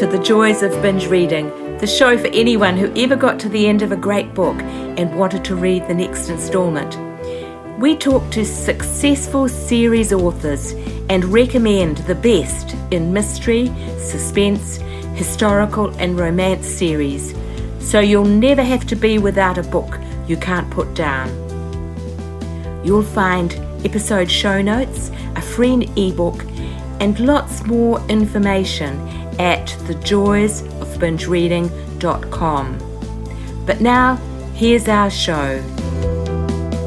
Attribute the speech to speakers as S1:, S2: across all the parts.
S1: to The Joys of Binge Reading, the show for anyone who ever got to the end of a great book and wanted to read the next instalment. We talk to successful series authors and recommend the best in mystery, suspense, historical and romance series, so you'll never have to be without a book you can't put down. You'll find episode show notes, a free ebook, and lots more information at thejoysofbingereading.com. But now, here's our show.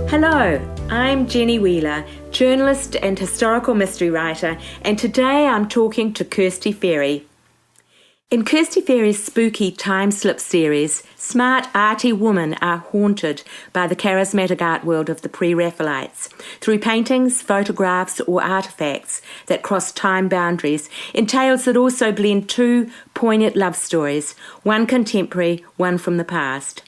S1: Hello, I'm Jenny Wheeler, journalist and historical mystery writer, and today I'm talking to Kirsty Ferry. In Kirsty Ferry's spooky time slip series, smart, arty women are haunted by the charismatic art world of the Pre-Raphaelites through paintings, photographs or artefacts that cross time boundaries in tales that also blend two poignant love stories, one contemporary, one from the past.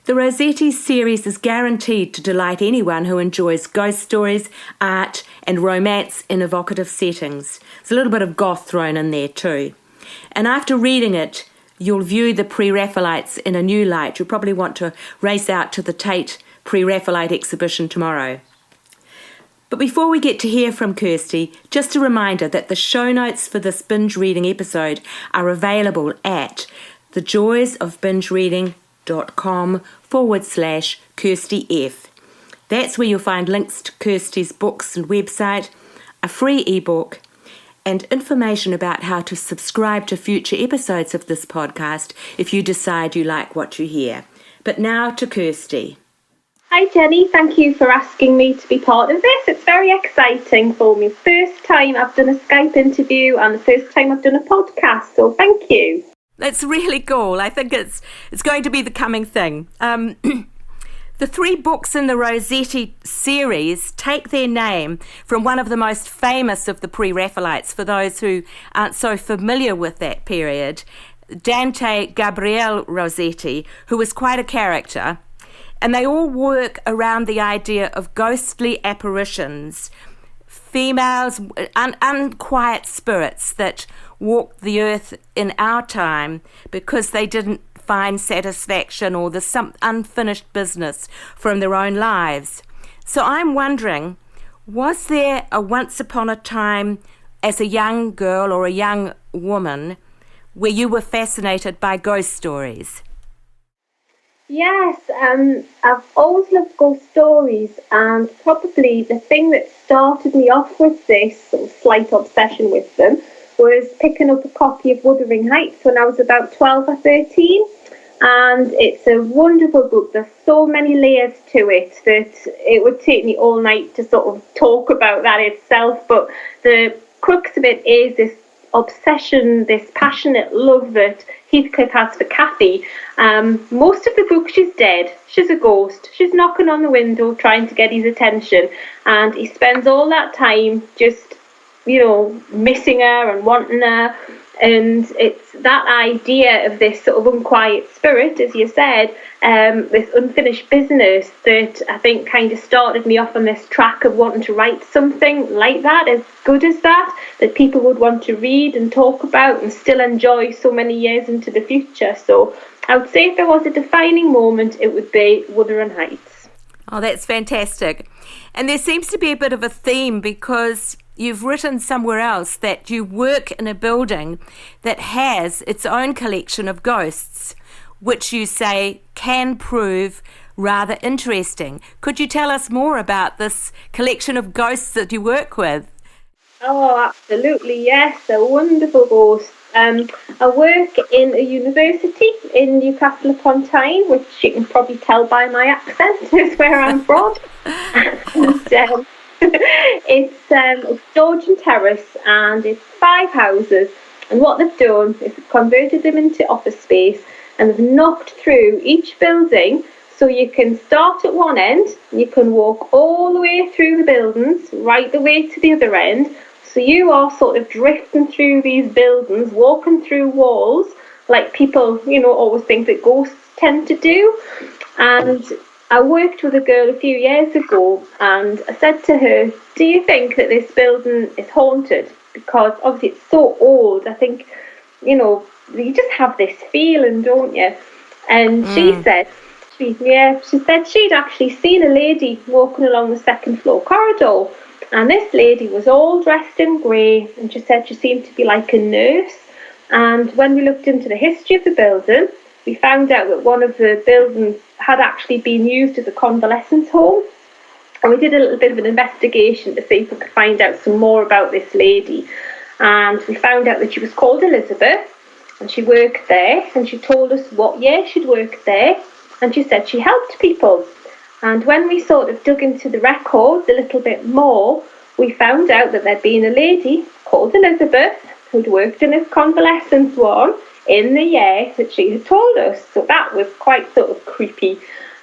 S1: The Rossetti series is guaranteed to delight anyone who enjoys ghost stories, art and romance in evocative settings. There's a little bit of goth thrown in there too. And after reading it, you'll view the Pre-Raphaelites in a new light. You'll probably want to race out to the Tate Pre-Raphaelite exhibition tomorrow. But before we get to hear from Kirsty, just a reminder that the show notes for this binge reading episode are available at thejoysofbingereading.com/Kirsty F. That's where you'll find links to Kirsty's books and website, a free ebook, and information about how to subscribe to future episodes of this podcast if you decide you like what you hear. But now to Kirsty.
S2: Hi Jenny, thank you for asking me to be part of this. It's very exciting for me. First time I've done a Skype interview and the first time I've done a podcast, so thank you.
S1: That's really cool. I think it's going to be the coming thing. The three books in the Rossetti series take their name from one of the most famous of the Pre-Raphaelites, for those who aren't so familiar with that period, Dante Gabriel Rossetti, who was quite a character. And they all work around the idea of ghostly apparitions, females, unquiet spirits that walked the earth in our time because they didn't find satisfaction or there's some unfinished business from their own lives. So I'm wondering, was there a once upon a time as a young girl or a young woman where you were fascinated by ghost stories?
S2: Yes, I've always loved ghost stories, and probably the thing that started me off with this sort of slight obsession with them was picking up a copy of Wuthering Heights when I was about 12 or 13. And it's a wonderful book. There's so many layers to it that it would take me all night to sort of talk about that itself. But the crux of it is this obsession, this passionate love that Heathcliff has for Cathy. Most of the book, she's dead. She's a ghost. She's knocking on the window trying to get his attention. And he spends all that time just, missing her and wanting her. And it's that idea of this sort of unquiet spirit, as you said, this unfinished business that I think kind of started me off on this track of wanting to write something like that, as good as that people would want to read and talk about and still enjoy so many years into the future. So I would say if there was a defining moment, it would be Wuthering Heights.
S1: Oh, that's fantastic. And there seems to be a bit of a theme because you've written somewhere else that you work in a building that has its own collection of ghosts, which you say can prove rather interesting. Could you tell us more about this collection of ghosts that you work with?
S2: Oh, absolutely, yes. A wonderful ghost. I work in a university in Newcastle upon Tyne, which you can probably tell by my accent is where I'm from. And, it's Georgian Terrace, and it's 5 houses, and what they've done is converted them into office space, and they've knocked through each building so you can start at one end, you can walk all the way through the buildings right the way to the other end, so you are sort of drifting through these buildings, walking through walls like people always think that ghosts tend to do. And I worked with a girl a few years ago, and I said to her, do you think that this building is haunted? Because obviously it's so old. I think you just have this feeling, don't you? And she said, she said she'd actually seen a lady walking along the second floor corridor, and this lady was all dressed in grey, and she said she seemed to be like a nurse. And when we looked into the history of the building, we found out that one of the buildings had actually been used as a convalescence home. And we did a little bit of an investigation to see if we could find out some more about this lady. And we found out that she was called Elizabeth, and she worked there, and she told us what year she'd worked there, and she said she helped people. And when we sort of dug into the records a little bit more, we found out that there'd been a lady called Elizabeth who'd worked in this convalescence ward in the year that she had told us. So that was quite sort of creepy.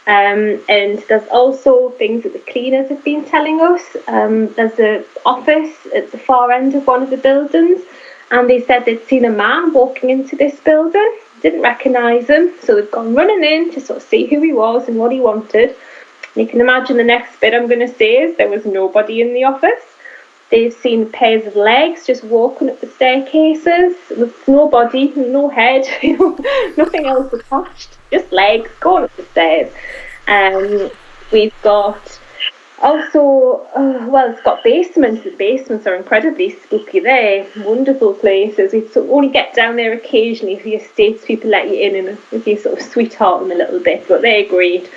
S2: And there's also things that the cleaners have been telling us. There's an office at the far end of one of the buildings, and they said they'd seen a man walking into this building, didn't recognise him, so they've gone running in to sort of see who he was and what he wanted. You can imagine the next bit I'm going to say is there was nobody in the office. They've seen pairs of legs just walking up the staircases with no body, no head, nothing else attached, just legs going up the stairs. We've got also, it's got basements. The basements are incredibly spooky there, wonderful places. We sort of only get down there occasionally if the estates people let you in and if you sort of sweetheart them a little bit, but they're great.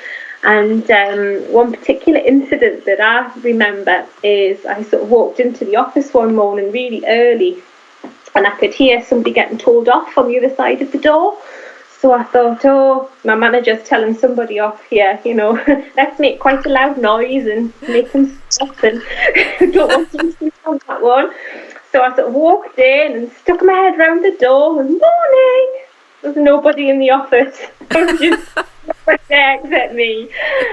S2: And one particular incident that I remember is I sort of walked into the office one morning really early, and I could hear somebody getting told off on the other side of the door. So I thought, my manager's telling somebody off here, let's make quite a loud noise and make them stop, and don't want to sleep on that one. So I sort of walked in and stuck my head round the door and, morning! There's nobody in the office. Just except me.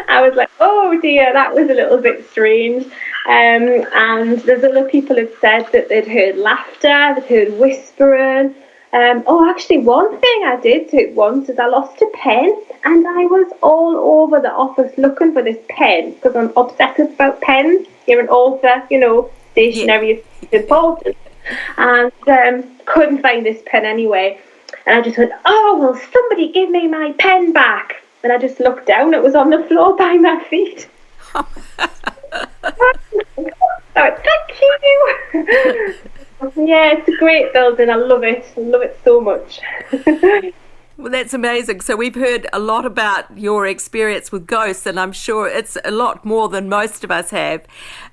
S2: I was like, oh dear, that was a little bit strange. And there's other people who've said that they'd heard laughter, they'd heard whispering. Actually, one thing I did once is I lost a pen, and I was all over the office looking for this pen because I'm obsessive about pens. You're an author, stationery is important. And couldn't find this pen anyway. And I just went, will somebody give me my pen back? And I just looked down, it was on the floor by my feet. I went, thank you. Yeah, it's a great building. I love it so much.
S3: Well, that's amazing. So we've heard a lot about your experience with ghosts, and I'm sure it's a lot more than most of us have.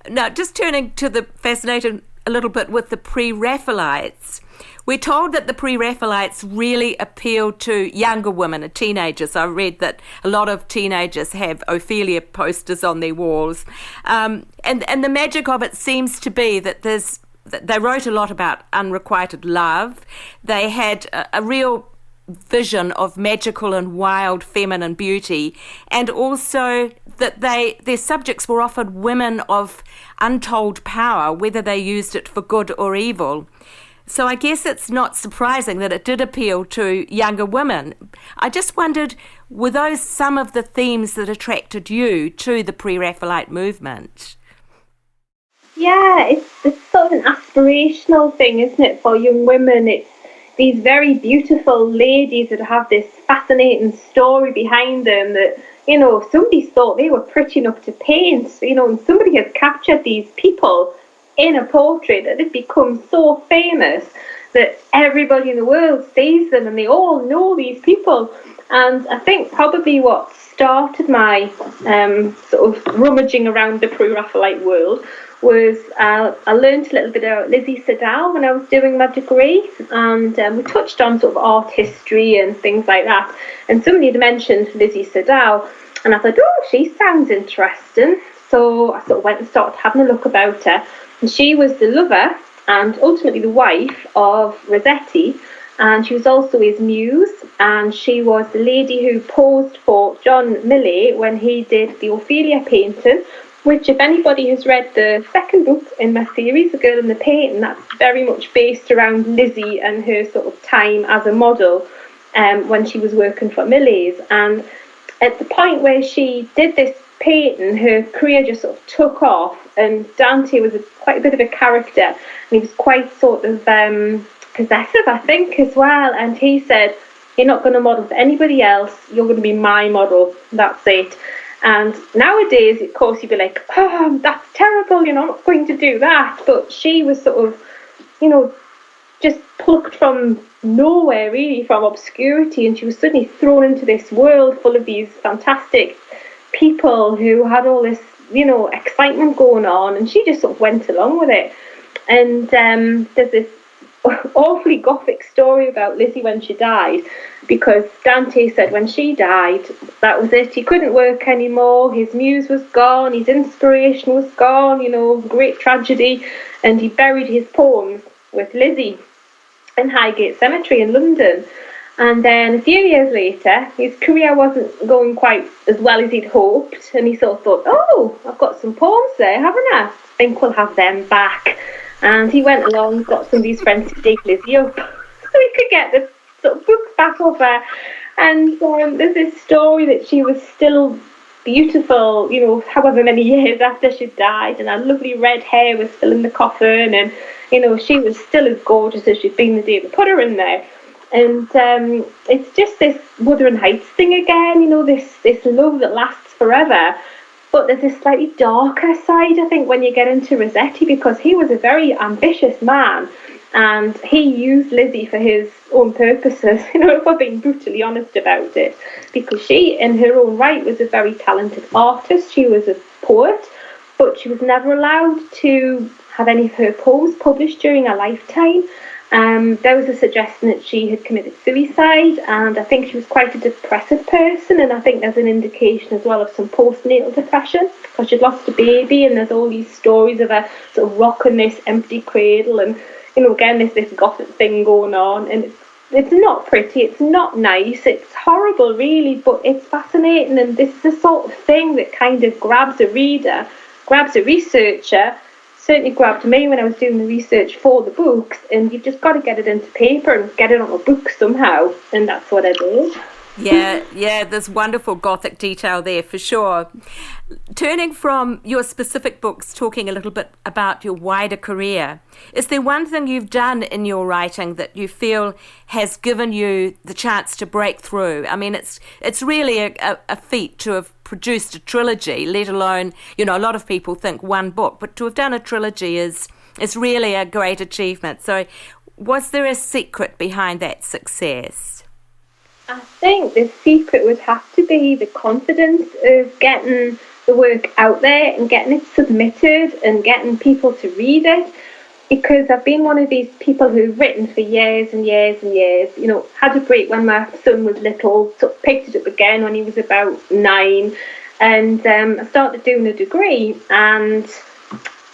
S3: Now, just turning to the fascinating a little bit with the Pre-Raphaelites. We're told that the Pre-Raphaelites really appealed to younger women and teenagers. I read that a lot of teenagers have Ophelia posters on their walls. And the magic of it seems to be that they wrote a lot about unrequited love. They had a real vision of magical and wild feminine beauty, and also that their subjects were often women of untold power, whether they used it for good or evil. So I guess it's not surprising that it did appeal to younger women. I just wondered, were those some of the themes that attracted you to the Pre-Raphaelite movement?
S2: Yeah, it's sort of an aspirational thing, isn't it, for young women? It's these very beautiful ladies that have this fascinating story behind them that, somebody thought they were pretty enough to paint, and somebody has captured these people in a portrait that they've become so famous that everybody in the world sees them and they all know these people. And I think probably what started my sort of rummaging around the Pre-Raphaelite world was I learned a little bit about Lizzie Sadal when I was doing my degree, and we touched on sort of art history and things like that, and somebody had mentioned Lizzie Sadal, and I thought, she sounds interesting. So I sort of went and started having a look about her, and she was the lover and ultimately the wife of Rossetti, and she was also his muse, and she was the lady who posed for John Millais when he did the Ophelia painting, which, if anybody has read the second book in my series, The Girl in the Painting, that's very much based around Lizzie and her sort of time as a model when she was working for Millais. And at the point where she did this painting, her career just sort of took off, and Dante was quite a bit of a character, and he was quite sort of possessive, I think, as well. And he said, "You're not going to model for anybody else. You're going to be my model. That's it." And nowadays, of course, you'd be like, "Oh, that's terrible. I'm not going to do that." But she was sort of, just plucked from nowhere, really, from obscurity, and she was suddenly thrown into this world full of these fantastic people who had all this, excitement going on, and she just sort of went along with it. And there's this awfully gothic story about Lizzie when she died, because Dante said when she died, that was it. He couldn't work anymore. His muse was gone. His inspiration was gone. Great tragedy, and he buried his poems with Lizzie in Highgate Cemetery in London. And then a few years later, his career wasn't going quite as well as he'd hoped, and he sort of thought, "Oh, I've got some poems there, haven't I? I think we'll have them back." And he went along, got some of his friends to dig Lizzie up so he could get the sort of books back off her. And there's this story that she was still beautiful, however many years after she died, and her lovely red hair was still in the coffin, and she was still as gorgeous as she'd been the day they put her in there. And it's just this Wuthering Heights thing again, this love that lasts forever. But there's this slightly darker side, I think, when you get into Rossetti, because he was a very ambitious man, and he used Lizzie for his own purposes, if we're being brutally honest about it, because she, in her own right, was a very talented artist. She was a poet, but she was never allowed to have any of her poems published during her lifetime. There was a suggestion that she had committed suicide, and I think she was quite a depressive person, and I think there's an indication as well of some postnatal depression, because she'd lost a baby, and there's all these stories of her sort of rocking this empty cradle, and again this gothic thing going on, and it's not pretty, it's not nice, it's horrible really, but it's fascinating, and this is the sort of thing that kind of grabs a reader, grabs a researcher. Certainly grabbed me when I was doing the research for the books, and you've just got to get it into paper and get it on a book somehow, and that's what I did.
S3: Yeah, there's wonderful Gothic detail there for sure. Turning from your specific books, talking a little bit about your wider career, is there one thing you've done in your writing that you feel has given you the chance to break through? I mean, it's really a feat to have produced a trilogy, let alone, a lot of people think one book, but to have done a trilogy is really a great achievement. So was there a secret behind that success?
S2: I think the secret would have to be the confidence of getting the work out there and getting it submitted and getting people to read it, because I've been one of these people who've written for years and years and years, had a break when my son was little, picked it up again when he was about 9, and I started doing a degree, and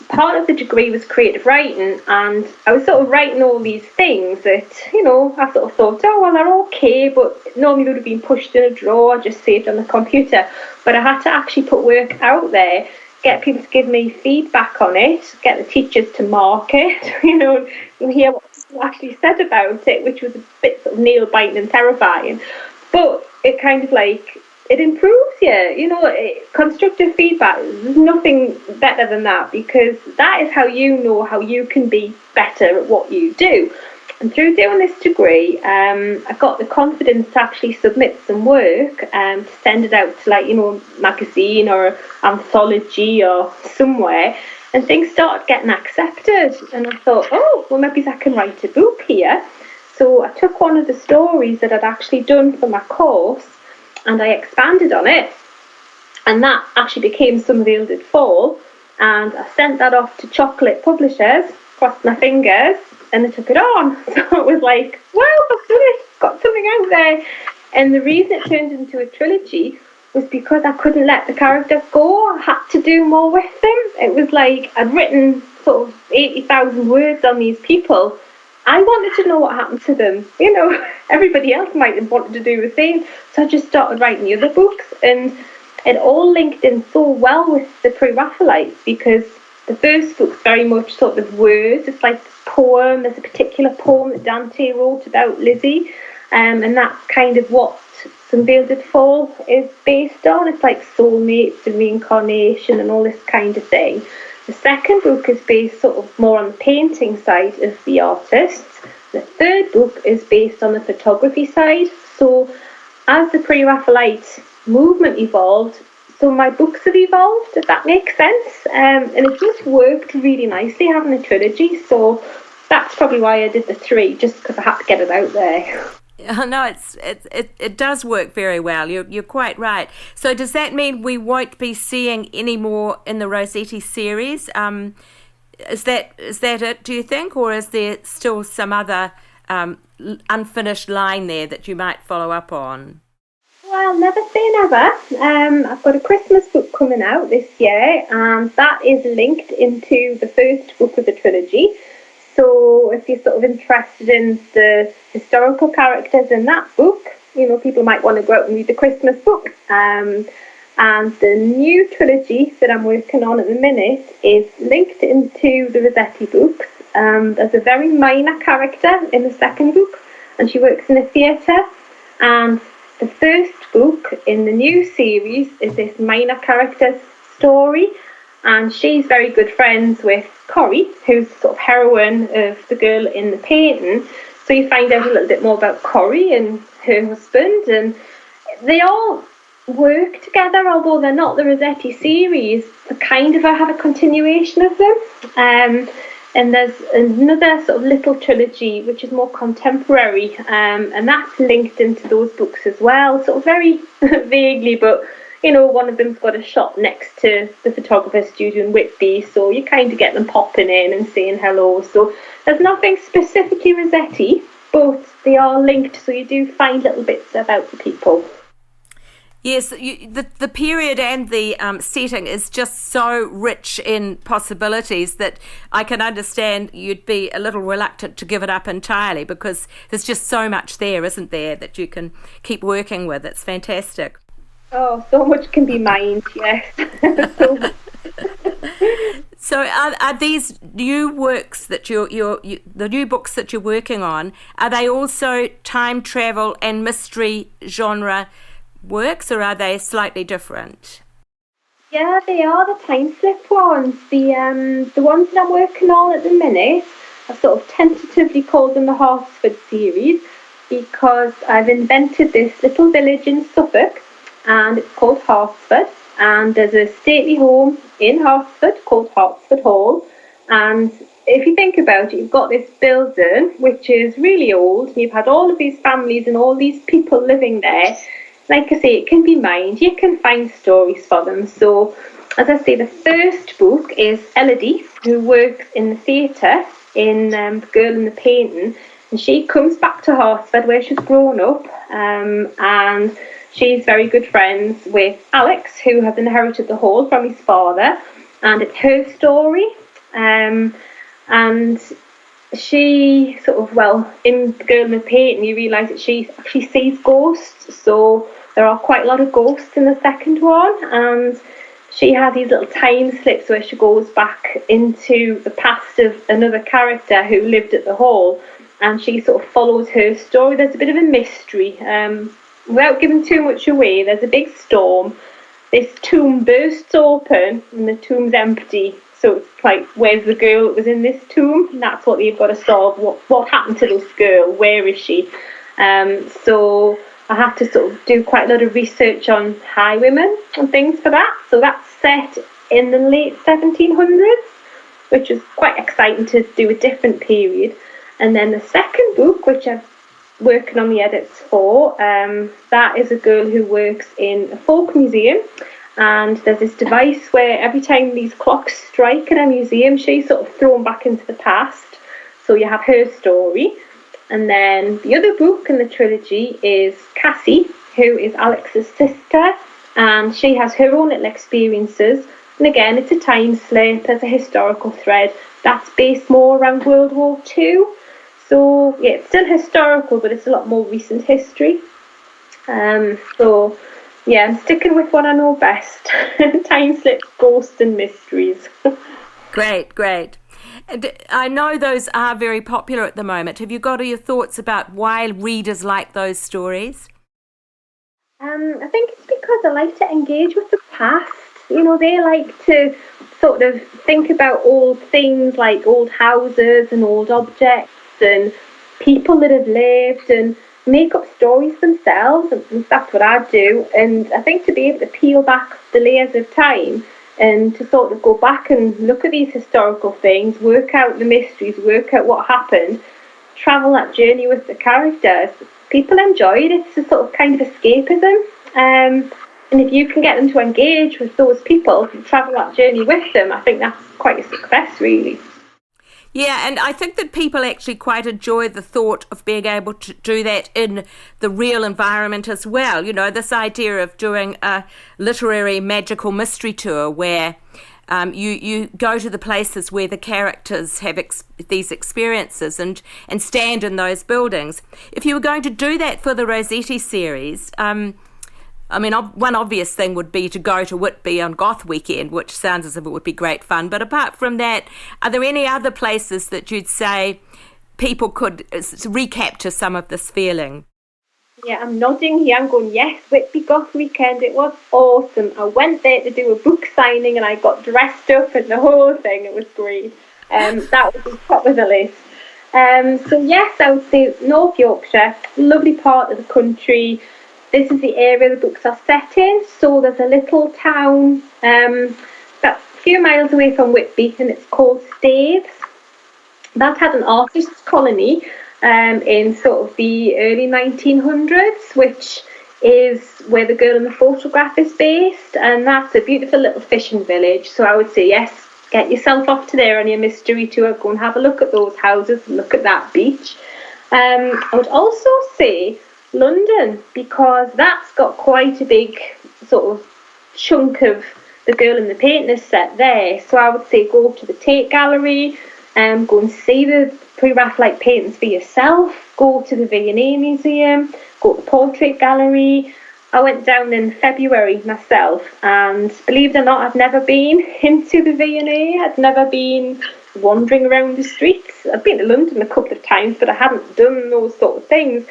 S2: part of the degree was creative writing, and I was sort of writing all these things that, I sort of thought, oh, well, they're okay, but normally would have been pushed in a drawer, just saved on the computer. But I had to actually put work out there, get people to give me feedback on it, get the teachers to mark it, and hear what people actually said about it, which was a bit sort of nail-biting and terrifying. But it kind of it improves you, constructive feedback. There's nothing better than that, because that is how you know how you can be better at what you do. And through doing this degree, I got the confidence to actually submit some work to send it out to a magazine or anthology or somewhere, and things started getting accepted. And I thought, oh, well, maybe I can write a book here. So I took one of the stories that I'd actually done for my course, and I expanded on it, and that actually became Some Veiled Fall, and I sent that off to chocolate publishers, crossed my fingers, and they took it on. So it was like, wow, I've done it, got something out there. And the reason it turned into a trilogy was because I couldn't let the characters go. I had to do more with them. It was like I'd written sort of 80,000 words on these people. I wanted to know what happened to them. Everybody else might have wanted to do the same. So I just started writing the other books, and it all linked in so well with the Pre-Raphaelites, because the first book's very much sort of words. It's like this poem. There's a particular poem that Dante wrote about Lizzie, and that's kind of what Some Veiled Fall is based on. It's like soulmates and reincarnation and all this kind of thing. The second book is based sort of more on the painting side of the artists, The third book is based on the photography side. So as the Pre-Raphaelite movement evolved, so my books have evolved, if that makes sense. And it just worked really nicely having a trilogy. So that's probably why I did the 3, just because I had to get it out there.
S3: No, it does work very well. You're quite right. So does that mean we won't be seeing any more in the Rossetti series? Is that it, do you think, or is there still some other unfinished line there that you might follow up on?
S2: Well, never say never. I've got a Christmas book coming out this year, and that is linked into the first book of the trilogy. So if you're sort of interested in the historical characters in that book, people might want to go out and read the Christmas book. And the new trilogy that I'm working on at the minute is linked into the Rossetti books. There's a very minor character in the second book, and she works in a theatre. And the first book in the new series is this minor character's story, and she's very good friends with Corrie, who's the sort of heroine of the girl in the painting. So you find out a little bit more about Corrie and her husband, and they all work together, although they're not the Rossetti series. They kind of have a continuation of them. And there's another sort of little trilogy which is more contemporary, and that's linked into those books as well, sort of very vaguely, but one of them's got a shop next to the photographer's studio in Whitby, so you kind of get them popping in and saying hello. So there's nothing specifically Rossetti, but they are linked, so you do find little bits about the people.
S3: Yes, the period and the setting is just so rich in possibilities that I can understand you'd be a little reluctant to give it up entirely, because there's just so much there, isn't there, that you can keep working with. It's fantastic.
S2: Oh, so much can be mined, yes.
S3: So are these new works that the new books that you're working on, are they also time travel and mystery genre works, or are they slightly different?
S2: Yeah, they are the time slip ones. The ones that I'm working on at the minute, I've sort of tentatively called them the Hartsford series, because I've invented this little village in Suffolk, and it's called Hartsford, and there's a stately home in Hartsford called Hartsford Hall. And if you think about it, you've got this building which is really old, and you've had all of these families and all these people living there. Like I say, it can be mined. You can find stories for them. So, as I say, the first book is Elodie, who works in the theatre in The Girl in the Painting, and she comes back to Hartsford where she's grown up, and she's very good friends with Alex, who has inherited the hall from his father, and it's her story. And she sort of, in The Girl in the Painting, you realise that she actually sees ghosts, so there are quite a lot of ghosts in the second one, and she has these little time slips where she goes back into the past of another character who lived at the hall, and she sort of follows her story. There's a bit of a mystery. Without giving too much away, there's a big storm. This tomb bursts open, and the tomb's empty. So it's like, where's the girl that was in this tomb? And that's what they've got to solve. What happened to this girl? Where is she? So I had to sort of do quite a lot of research on highwaymen and things for that. So that's set in the late 1700s, which is quite exciting to do a different period. And then the second book, which I'm working on the edits for, that is a girl who works in a folk museum. And there's this device where every time these clocks strike in a museum, she's sort of thrown back into the past. So you have her story. And then the other book in the trilogy is Cassie, who is Alex's sister. And she has her own little experiences. And again, it's a time slip, there's a historical thread that's based more around World War II. So yeah, it's still historical, but it's a lot more recent history. So yeah, I'm sticking with what I know best. Time slips, ghosts and mysteries.
S3: Great. And I know those are very popular at the moment. Have you got your thoughts about why readers like those stories?
S2: I think it's because I like to engage with the past. They like to sort of think about old things like old houses and old objects, and people that have lived and make up stories themselves, and that's what I do. And I think to be able to peel back the layers of time and to sort of go back and look at these historical things, work out the mysteries, work out what happened, travel that journey with the characters, people enjoy it. It's a sort of kind of escapism. And if you can get them to engage with those people and travel that journey with them, I think that's quite a success, really.
S3: Yeah, and I think that people actually quite enjoy the thought of being able to do that in the real environment as well. You know, this idea of doing a literary magical mystery tour where you go to the places where the characters have these experiences and stand in those buildings. If you were going to do that for the Rossetti series, I mean, one obvious thing would be to go to Whitby on Goth Weekend, which sounds as if it would be great fun. But apart from that, are there any other places that you'd say people could recapture some of this feeling?
S2: Yeah, I'm nodding here. I'm going, yes, Whitby Goth Weekend. It was awesome. I went there to do a book signing and I got dressed up and the whole thing. It was great. That was the top of the list. So yes, I would say North Yorkshire, lovely part of the country. This is the area the books are set in. So there's a little town about a few miles away from Whitby, and it's called Staves. That had an artist's colony in sort of the early 1900s, which is where The Girl in the Photograph is based, and that's a beautiful little fishing village. So I would say, yes, get yourself off to there on your mystery tour, go and have a look at those houses, look at that beach. I would also say London, because that's got quite a big sort of chunk of The Girl in the Painting is set there. So I would say go to the Tate Gallery, go and see the Pre-Raphaelite paintings for yourself, go to the V&A Museum, go to the Portrait Gallery. I went down in February myself, and believe it or not, I've never been into the V&A. I'd never been wandering around the streets. I've been to London a couple of times, but I hadn't done those sort of things.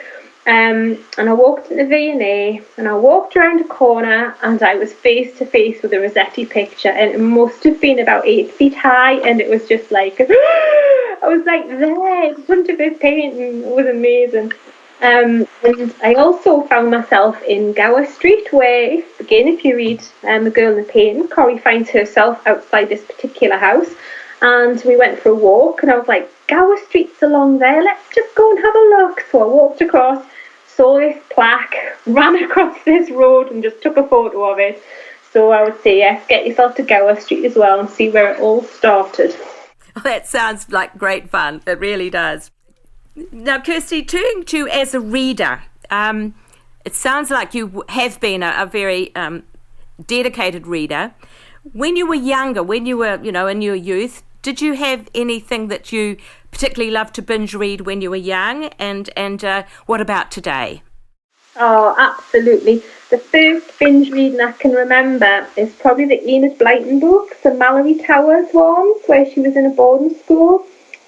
S2: And I walked into V&A and I walked around a corner and I was face to face with a Rossetti picture, and it must have been about 8 feet high, and it was just like, I was like there in front of this painting. It was amazing. And I also found myself in Gower Street, where, again, if you read The Girl in the Painting, Corrie finds herself outside this particular house, and we went for a walk, and I was like, Gower Street's along there, let's just go and have a look. So I walked across, saw this plaque, ran across this road and just took a photo of it. So I would say, yes, get yourself to Gower Street as well and see where it all started.
S3: Oh, that sounds like great fun. It really does. Now, Kirsty, turning to you as a reader, it sounds like you have been a very dedicated reader. When you were younger, when you were, in your youth, did you have anything that you particularly loved to binge read when you were young? And what about today?
S2: Oh, absolutely. The first binge reading I can remember is probably the Enid Blyton books, the Mallory Towers ones, where she was in a boarding school.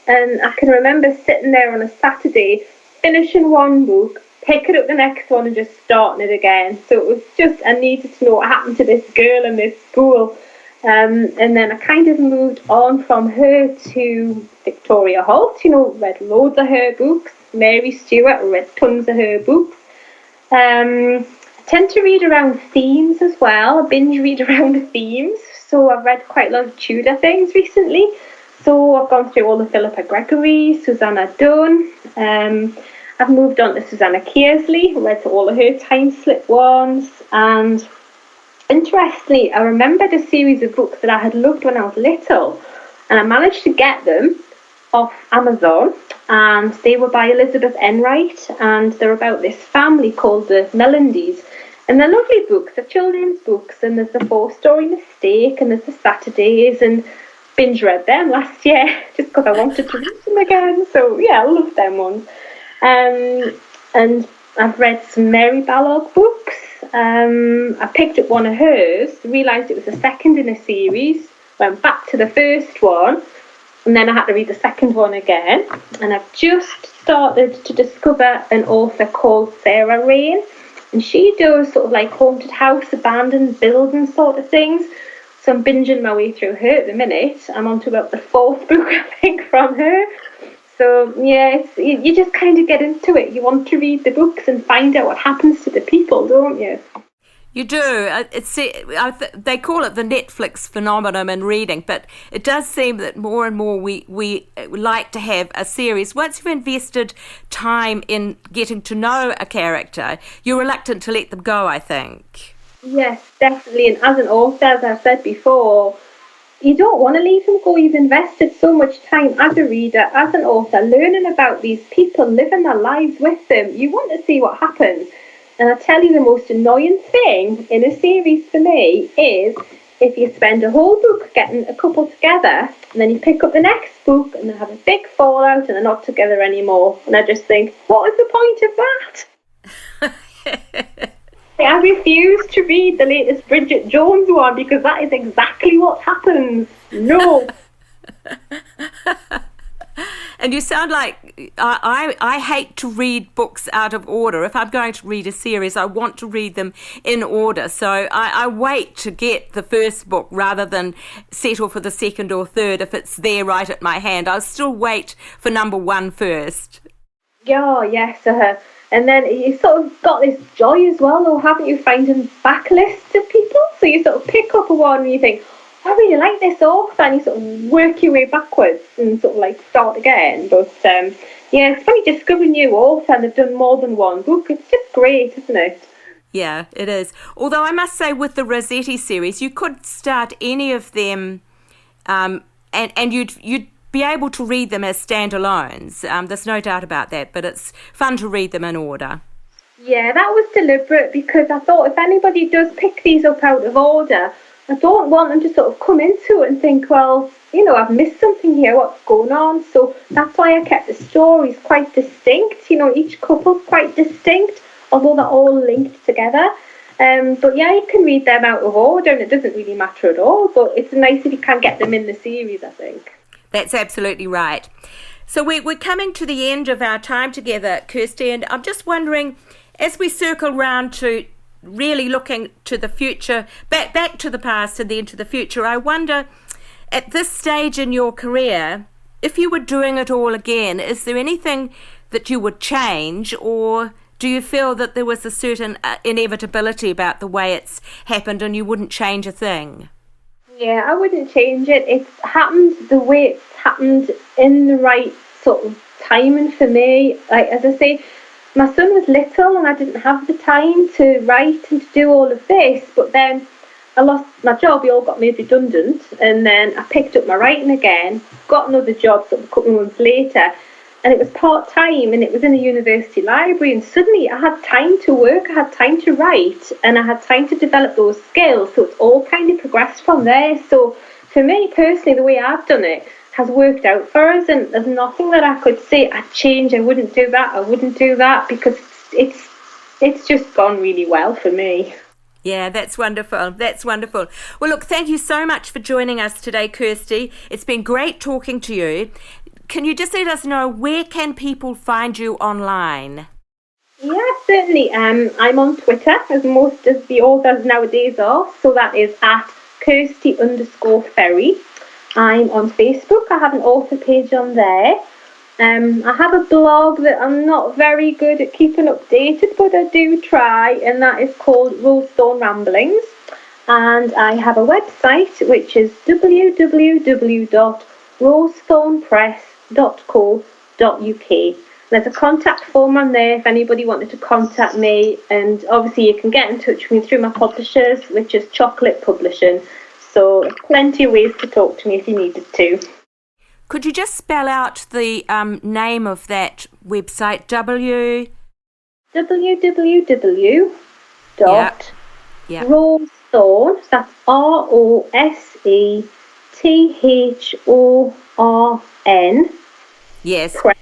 S2: And I can remember sitting there on a Saturday, finishing one book, picking up the next one and just starting it again. So it was just, I needed to know what happened to this girl in this school. And then I kind of moved on from her to Victoria Holt, read loads of her books. Mary Stewart, read tons of her books. I tend to read around themes as well. I binge read around the themes. So I've read quite a lot of Tudor things recently. So I've gone through all the Philippa Gregory, Susanna Dunn. I've moved on to Susanna Kearsley, read all of her time slip ones. And interestingly, I remembered a series of books that I had loved when I was little, and I managed to get them off Amazon, and they were by Elizabeth Enright, and they're about this family called the Mellandys, and they're lovely books, they're children's books, and there's the 4-Story Mistake, and there's the Saturdays, and binge read them last year just because I wanted to read them again. So yeah, I love them ones. And I've read some Mary Balogh books. I picked up one of hers, realised it was the second in a series, went back to the first one, and then I had to read the second one again. And I've just started to discover an author called Sarah Rain, and she does sort of like haunted house, abandoned building sort of things. So I'm binging my way through her at the minute. I'm on to about the 4th book, I think, from her. So So yeah, you just kind of get into it. You want to read the books and find out what happens to the people, don't you?
S3: You do. They call it the Netflix phenomenon in reading, but it does seem that more and more we like to have a series. Once you've invested time in getting to know a character, you're reluctant to let them go, I think.
S2: Yes, definitely. And as an author, as I've said before, you don't want to leave them go. You've invested so much time as a reader, as an author, learning about these people, living their lives with them. You want to see what happens. And I tell you, the most annoying thing in a series for me is if you spend a whole book getting a couple together and then you pick up the next book and they have a big fallout and they're not together anymore. And I just think, what is the point of that? I refuse to read the latest Bridget Jones one because that is exactly what happens. No.
S3: And you sound like I hate to read books out of order. If I'm going to read a series, I want to read them in order. So I wait to get the first book rather than settle for the second or third if it's there right at my hand. I'll still wait for number one first.
S2: Yeah, yes. And then you sort of got this joy as well, though, haven't you, finding backlists of people? So you sort of pick up a one and you think, I really like this author, and you sort of work your way backwards and sort of like start again. But yeah, it's funny discovering new author and they've done more than one book. It's just great, isn't it?
S3: Yeah, it is. Although I must say, with the Rossetti series, you could start any of them, and you'd be able to read them as standalones. There's no doubt about that, but it's fun to read them in order.
S2: Yeah, that was deliberate because I thought if anybody does pick these up out of order, I don't want them to sort of come into it and think, well, you know, I've missed something here, what's going on? So that's why I kept the stories quite distinct. You know, each couple's quite distinct, although they're all linked together. But yeah, you can read them out of order and it doesn't really matter at all. But it's nice if you can get them in the series, I think.
S3: That's absolutely right. So we're coming to the end of our time together, Kirsty, and I'm just wondering, as we circle round to really looking to the future, back to the past and then to the future, I wonder, at this stage in your career, if you were doing it all again, is there anything that you would change, or do you feel that there was a certain inevitability about the way it's happened and you wouldn't change a thing?
S2: Yeah, I wouldn't change it. It's happened the way it's happened, in the right sort of timing for me. Like, as I say, my son was little and I didn't have the time to write and to do all of this, but then I lost my job. We all got made redundant, and then I picked up my writing again, got another job sort of a couple of months later, and it was part-time and it was in a university library, and suddenly I had time to work, I had time to write, and I had time to develop those skills. So it's all kind of progressed from there. So for me personally, the way I've done it has worked out for us, and there's nothing that I could say I'd change, I wouldn't do that, because it's just gone really well for me.
S3: Yeah, that's wonderful. That's wonderful. Well, look, thank you so much for joining us today, Kirsty. It's been great talking to you. Can you just let us know, where can people find you online?
S2: Yeah, certainly. I'm on Twitter, as most of the authors nowadays are, so that is at Kirsty_Ferry. I'm on Facebook. I have an author page on there. I have a blog that I'm not very good at keeping updated, but I do try, and that is called Rosestone Ramblings. And I have a website, which is www.rosestonepress.co.uk. There's a contact form on there if anybody wanted to contact me, and obviously you can get in touch with me through my publishers, which is Chocolate Publishing. So plenty of ways to talk to me if you needed to.
S3: Could you just spell out the name of that website?
S2: www.rosethorn, that's ROSETHORN.
S3: Yes.
S2: Press.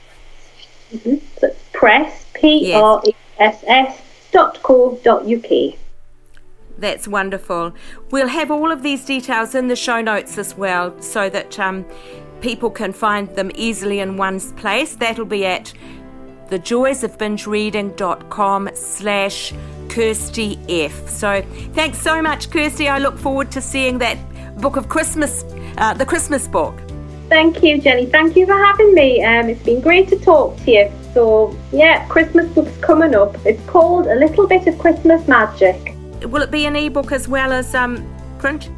S2: So it's press, PRESS.co.uk.
S3: That's wonderful. We'll have all of these details in the show notes as well, so that people can find them easily in one place. That'll be at thejoysofbingereading.com/KirstyF. So thanks so much, Kirsty. I look forward to seeing that book of Christmas, the Christmas book.
S2: Thank you, Jenny. Thank you for having me. It's been great to talk to you. So, yeah, Christmas book's coming up. It's called A Little Bit of Christmas Magic.
S3: Will it be an ebook as well as print?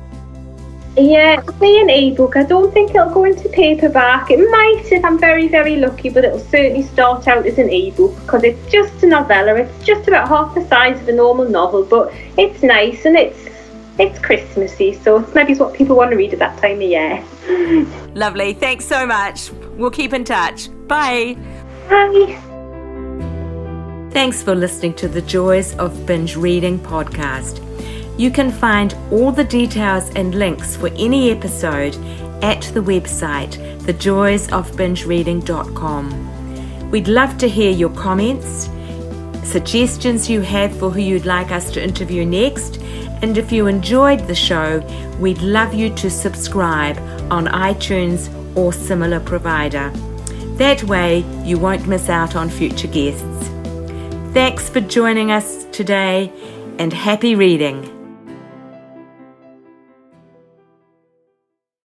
S2: Yeah, it'll be an ebook. I don't think it'll go into paperback. It might if I'm very, very lucky, but it'll certainly start out as an ebook because it's just a novella. It's just about half the size of a normal novel, but it's nice and it's Christmassy, so it's maybe what people want to read at that time of year.
S3: Lovely. Thanks so much. We'll keep in touch. Bye.
S2: Bye.
S1: Thanks for listening to the Joys of Binge Reading podcast. You can find all the details and links for any episode at the website thejoysofbingereading.com. We'd love to hear your comments, suggestions you have for who you'd like us to interview next, and if you enjoyed the show, we'd love you to subscribe on iTunes or similar provider. That way you won't miss out on future guests. Thanks for joining us today and happy reading.